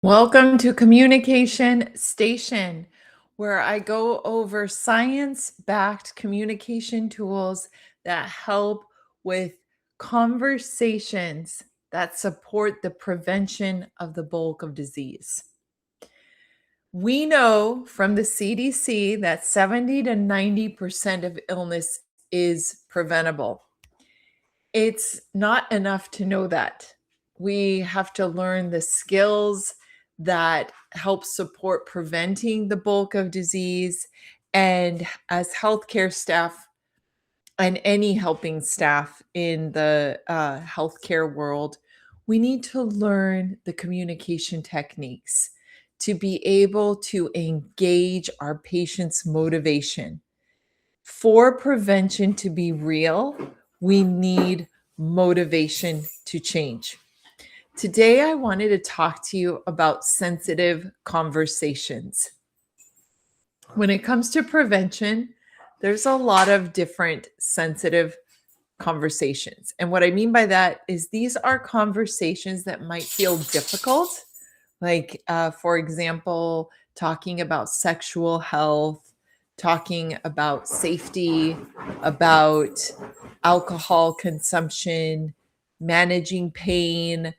Welcome to Communication Station, where I go over science backed communication tools that help with conversations that support the prevention of the bulk of disease. We know from the CDC that 70 to 90% of illness is preventable. It's not enough to know that. We have to learn the skills that help support preventing the bulk of disease. And as healthcare staff and any helping staff in the healthcare world, we need to learn the communication techniques to be able to engage our patients' motivation. For prevention to be real, we need motivation to change. Today, I wanted to talk to you about sensitive conversations. When it comes to prevention, there's a lot of different sensitive conversations. And what I mean by that is these are conversations that might feel difficult, like, for example, talking about sexual health, talking about safety, about alcohol consumption, managing pain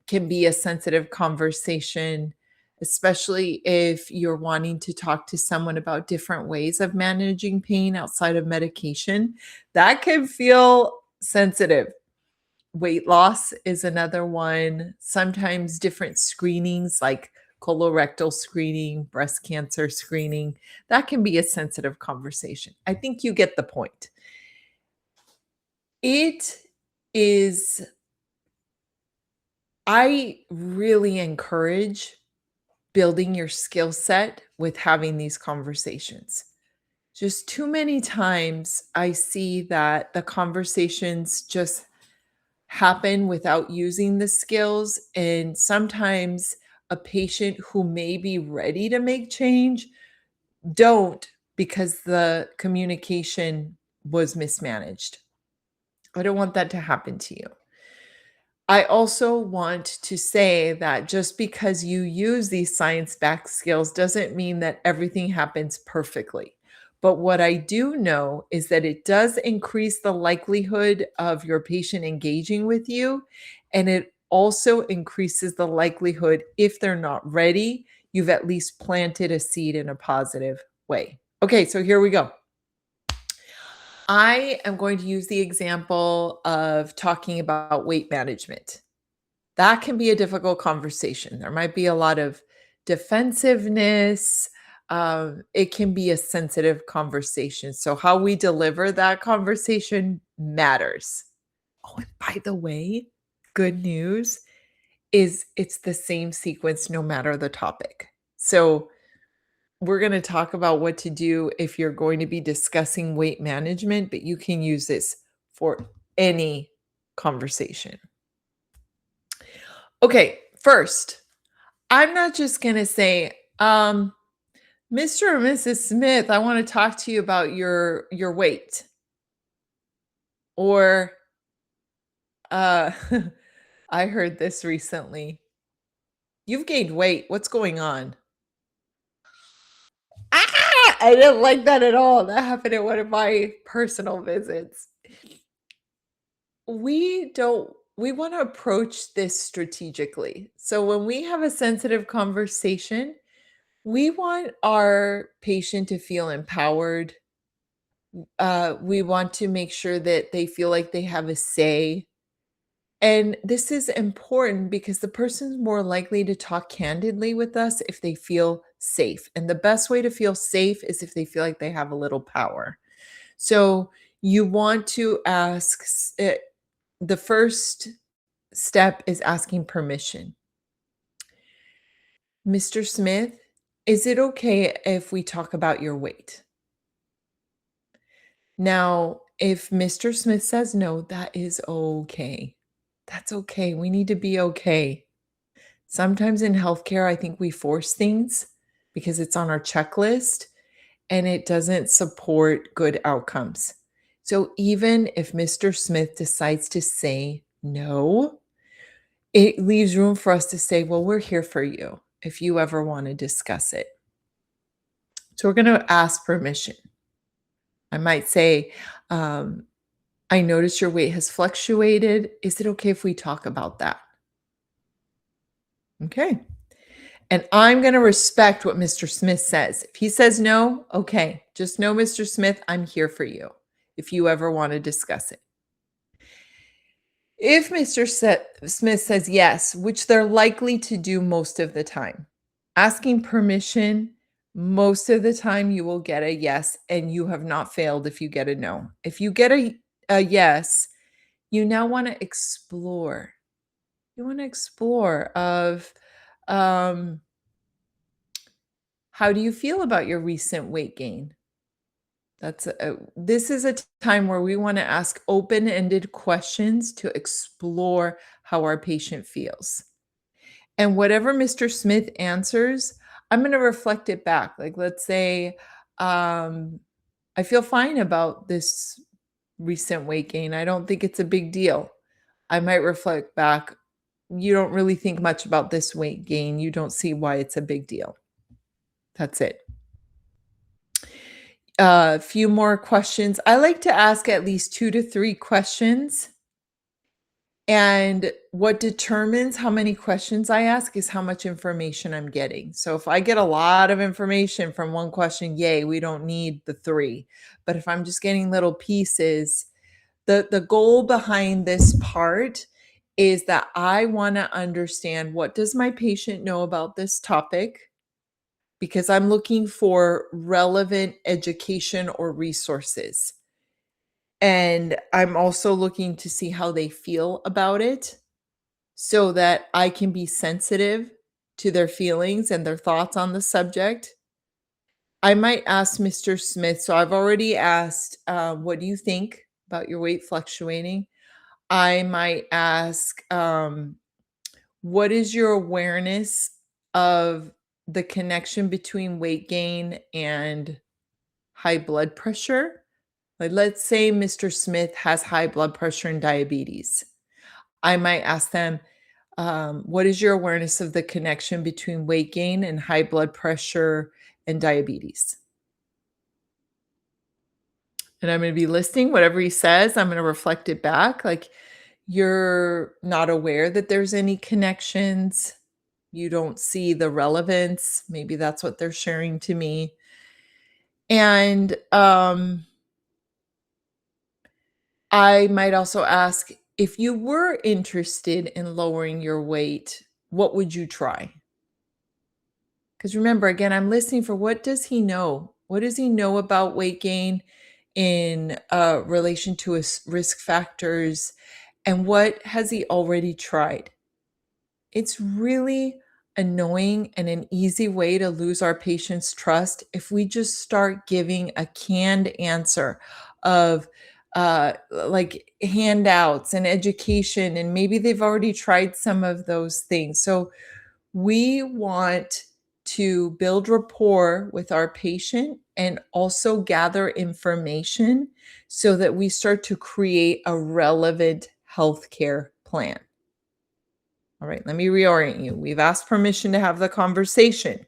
can be a sensitive conversation, especially if you're wanting to talk to someone about different ways of managing pain outside of medication. That can feel sensitive. Weight loss is another one. Sometimes different screenings like colorectal screening, breast cancer screening, that can be a sensitive conversation. I think you get the point. It is, I really encourage building your skill set with having these conversations. Just too many times I see that the conversations just happen without using the skills. And sometimes a patient who may be ready to make change don't because the communication was mismanaged. I don't want that to happen to you. I also want to say that just because you use these science backed skills doesn't mean that everything happens perfectly. But what I do know is that it does increase the likelihood of your patient engaging with you. And it also increases the likelihood, if they're not ready, you've at least planted a seed in a positive way. Okay, so here we go. I am going to use the example of talking about weight management. That can be a difficult conversation. There might be a lot of defensiveness. It can be a sensitive conversation. So, how we deliver that conversation matters. Oh, and by the way, good news is it's the same sequence no matter the topic. So, we're going to talk about what to do if you're going to be discussing weight management, but you can use this for any conversation. Okay, first, I'm not just going to say, Mr. or Mrs. Smith, I want to talk to you about your weight. Or uh I heard this recently. You've gained weight. What's going on? Ah, I didn't like that at all. That happened at one of my personal visits. We want to approach this strategically. So when we have a sensitive conversation, we want our patient to feel empowered. We want to make sure that they feel like they have a say. And this is important because the person's more likely to talk candidly with us if they feel safe. And the best way to feel safe is if they feel like they have a little power. So you want to ask, the first step is asking permission. Mr. Smith, is it okay if we talk about your weight? Now, if Mr. Smith says no, that is okay. That's okay. We need to be okay. Sometimes in healthcare, I think we force things because it's on our checklist and it doesn't support good outcomes. So even if Mr. Smith decides to say no, it leaves room for us to say, well, we're here for you. if you ever want to discuss it. So we're going to ask permission. I might say, um, I notice your weight has fluctuated. Is it okay if we talk about that? Okay. And I'm going to respect what Mr. Smith says. If he says no, okay, just know, Mr. Smith, I'm here for you if you ever want to discuss it. If Mr. Smith says yes, which they're likely to do most of the time, asking permission, most of the time you will get a yes, and you have not failed if you get a no. If you get a yes, you now want to explore. You want to explore of um, how do you feel about your recent weight gain? This is a time where we want to ask open-ended questions to explore how our patient feels. And whatever Mr. Smith answers, I'm going to reflect it back. Like, let's say, I feel fine about this recent weight gain. I don't think it's a big deal. I might reflect back. You don't really think much about this weight gain. You don't see why it's a big deal. That's it. A few more questions. I like to ask at least 2 to 3 questions. And what determines how many questions I ask is how much information I'm getting. So if I get a lot of information from one question, yay, we don't need the 3. But if I'm just getting little pieces, the goal behind this part is that I want to understand, what does my patient know about this topic? Because I'm looking for relevant education or resources. And I'm also looking to see how they feel about it so that I can be sensitive to their feelings and their thoughts on the subject. I might ask Mr. Smith. So I've already asked, what do you think about your weight fluctuating? I might ask, what is your awareness of the connection between weight gain and high blood pressure? Like, let's say Mr. Smith has high blood pressure and diabetes. I might ask them, what is your awareness of the connection between weight gain and high blood pressure and diabetes? And I'm going to be listening. Whatever he says, I'm going to reflect it back. Like, you're not aware that there's any connections. You don't see the relevance. Maybe that's what they're sharing to me. And I might also ask, if you were interested in lowering your weight, what would you try? Because remember, again, I'm listening for, what does he know? What does he know about weight gain in relation to his risk factors? And what has he already tried? It's really annoying and an easy way to lose our patients' trust if we just start giving a canned answer of like handouts and education, and maybe they've already tried some of those things. So we want to build rapport with our patient and also gather information so that we start to create a relevant healthcare plan. All right, let me reorient you. We've asked permission to have the conversation.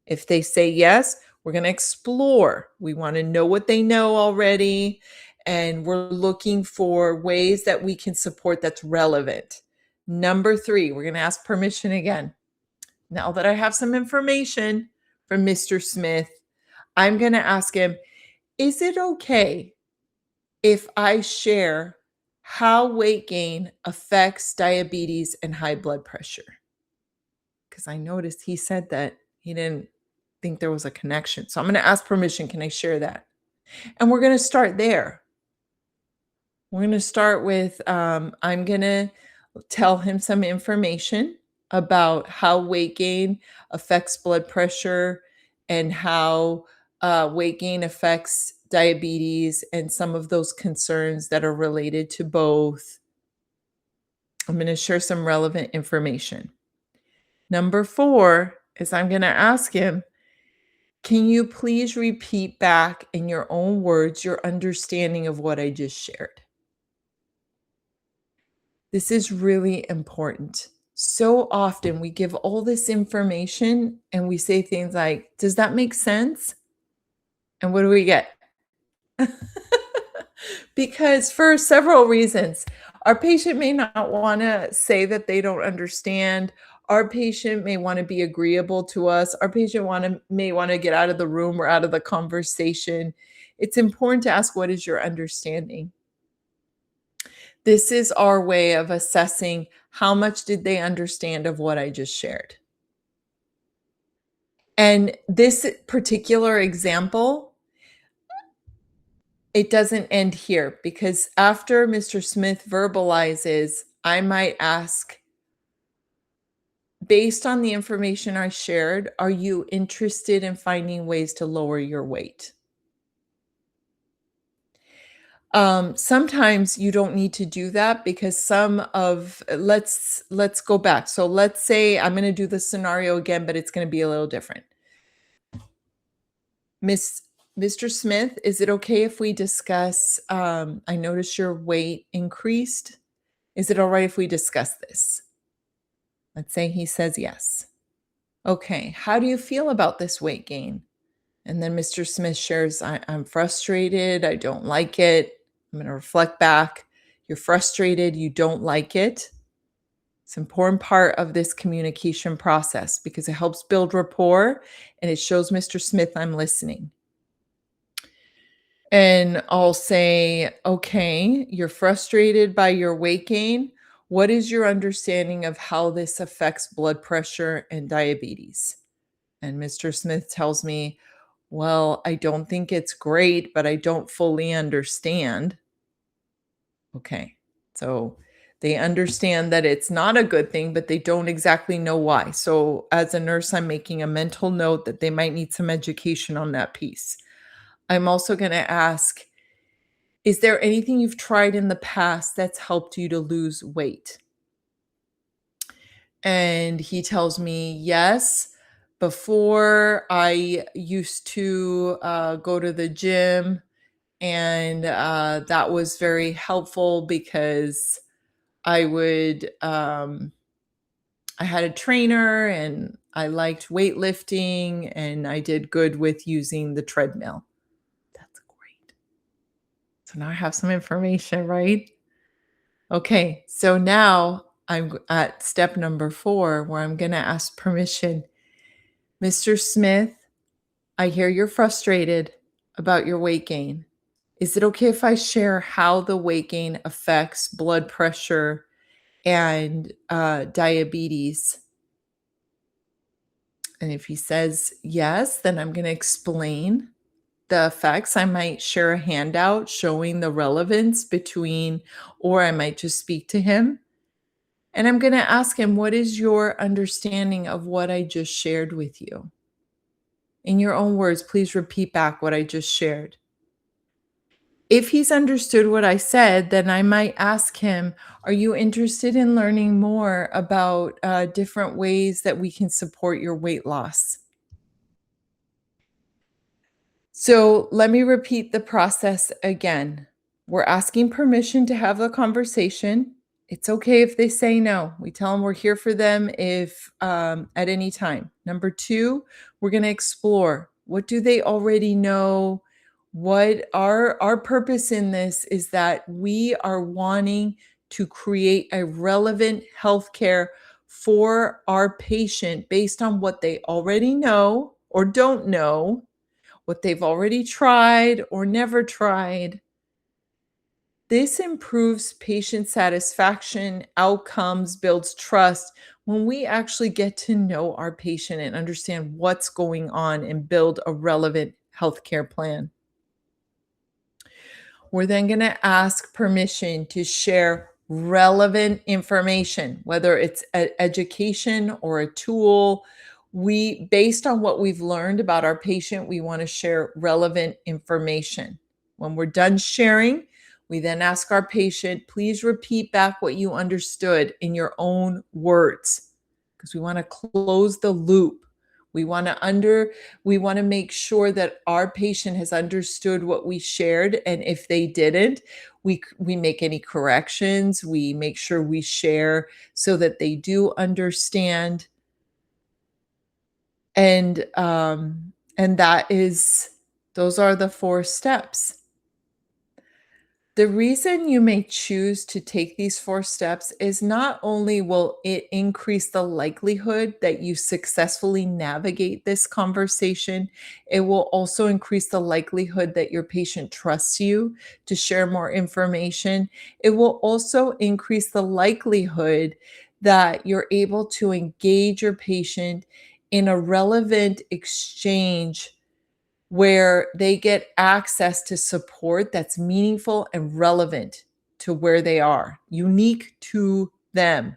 If they say yes, we're going to explore. We want to know what they know already, and we're looking for ways that we can support that's relevant. Number 3, we're going to ask permission again. Now that I have some information from Mr. Smith, I'm going to ask him, is it okay if I share how weight gain affects diabetes and high blood pressure? Because I noticed he said that he didn't think there was a connection. So I'm going to ask permission. Can I share that? And we're going to start there. We're going to start with, I'm going to tell him some information about how weight gain affects blood pressure and how weight gain affects diabetes and some of those concerns that are related to both. I'm going to share some relevant information. Number 4 is, I'm going to ask him, can you please repeat back in your own words your understanding of what I just shared? This is really important. So often we give all this information and we say things like, "Does that make sense?" And what do we get? Because for several reasons, our patient may not wanna say that they don't understand. Our patient may wanna be agreeable to us. Our patient may wanna get out of the room or out of the conversation. It's important to ask, "What is your understanding?" This is our way of assessing how much did they understand of what I just shared. And this particular example, it doesn't end here because after Mr. Smith verbalizes, I might ask, based on the information I shared, are you interested in finding ways to lower your weight? Sometimes you don't need to do that because some of let's go back. So let's say I'm going to do the scenario again, but it's going to be a little different. Miss Mr. Smith, is it okay if we discuss? I noticed your weight increased. Is it all right if we discuss this? Let's say he says yes. Okay, how do you feel about this weight gain? And then Mr. Smith shares, I'm frustrated. I don't like it. I'm going to reflect back. You're frustrated. You don't like it. It's an important part of this communication process because it helps build rapport and it shows Mr. Smith I'm listening. And I'll say, okay, you're frustrated by your weight gain. What is your understanding of how this affects blood pressure and diabetes? And Mr. Smith tells me, well, I don't think it's great, but I don't fully understand. Okay. So they understand that it's not a good thing, but they don't exactly know why. So as a nurse, I'm making a mental note that they might need some education on that piece. I'm also going to ask, is there anything you've tried in the past that's helped you to lose weight? And he tells me, yes. Before I used to go to the gym, and that was very helpful because I would, I had a trainer and I liked weightlifting and I did good with using the treadmill. That's great. So now I have some information, right? Okay, so now at step number 4 where I'm going to ask permission. Mr. Smith, I hear you're frustrated about your weight gain. Is it okay if I share how the weight gain affects blood pressure and diabetes? And if he says yes, then I'm going to explain the effects. I might share a handout showing the relevance between, or I might just speak to him. And I'm going to ask him, what is your understanding of what I just shared with you? In your own words, please repeat back what I just shared. If he's understood what I said, then I might ask him, are you interested in learning more about different ways that we can support your weight loss? So let me repeat the process again. We're asking permission to have the conversation. It's okay if they say no. We tell them we're here for them if at any time. Number 2, we're going to explore, what do they already know? What our purpose in this is that we are wanting to create a relevant healthcare for our patient based on what they already know or don't know, what they've already tried or never tried. This improves patient satisfaction, outcomes, builds trust when we actually get to know our patient and understand what's going on and build a relevant healthcare plan. We're then going to ask permission to share relevant information, whether it's education or a tool. Based on what we've learned about our patient, we want to share relevant information. When we're done sharing, we then ask our patient, please repeat back what you understood in your own words, because we want to close the loop. We want to make sure that our patient has understood what we shared, and if they didn't, we make any corrections. We make sure we share so that they do understand. And that is those are the 4 steps. The reason you may choose to take these 4 steps is not only will it increase the likelihood that you successfully navigate this conversation, it will also increase the likelihood that your patient trusts you to share more information. It will also increase the likelihood that you're able to engage your patient in a relevant exchange where they get access to support that's meaningful and relevant to where they are, unique to them.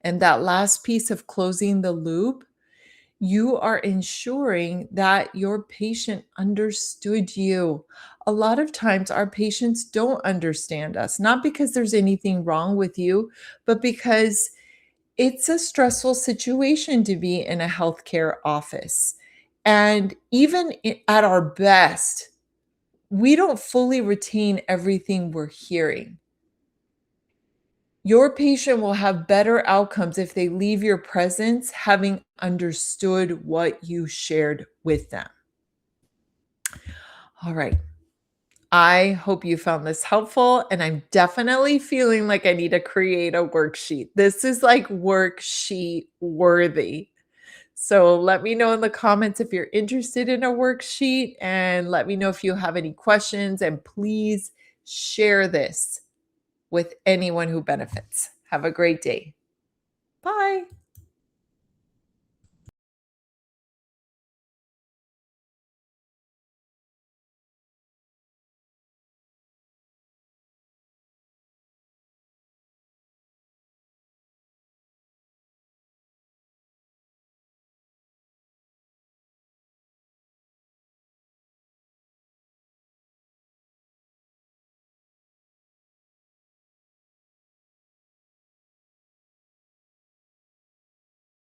And that last piece of closing the loop, you are ensuring that your patient understood you. A lot of times, our patients don't understand us, not because there's anything wrong with you, but because it's a stressful situation to be in a healthcare office. And even at our best, we don't fully retain everything we're hearing. Your patient will have better outcomes if they leave your presence having understood what you shared with them. All right. I hope you found this helpful, and I'm definitely feeling like I need to create a worksheet. This is like worksheet worthy. So let me know in the comments if you're interested in a worksheet, and let me know if you have any questions, and please share this with anyone who benefits. Have a great day. Bye.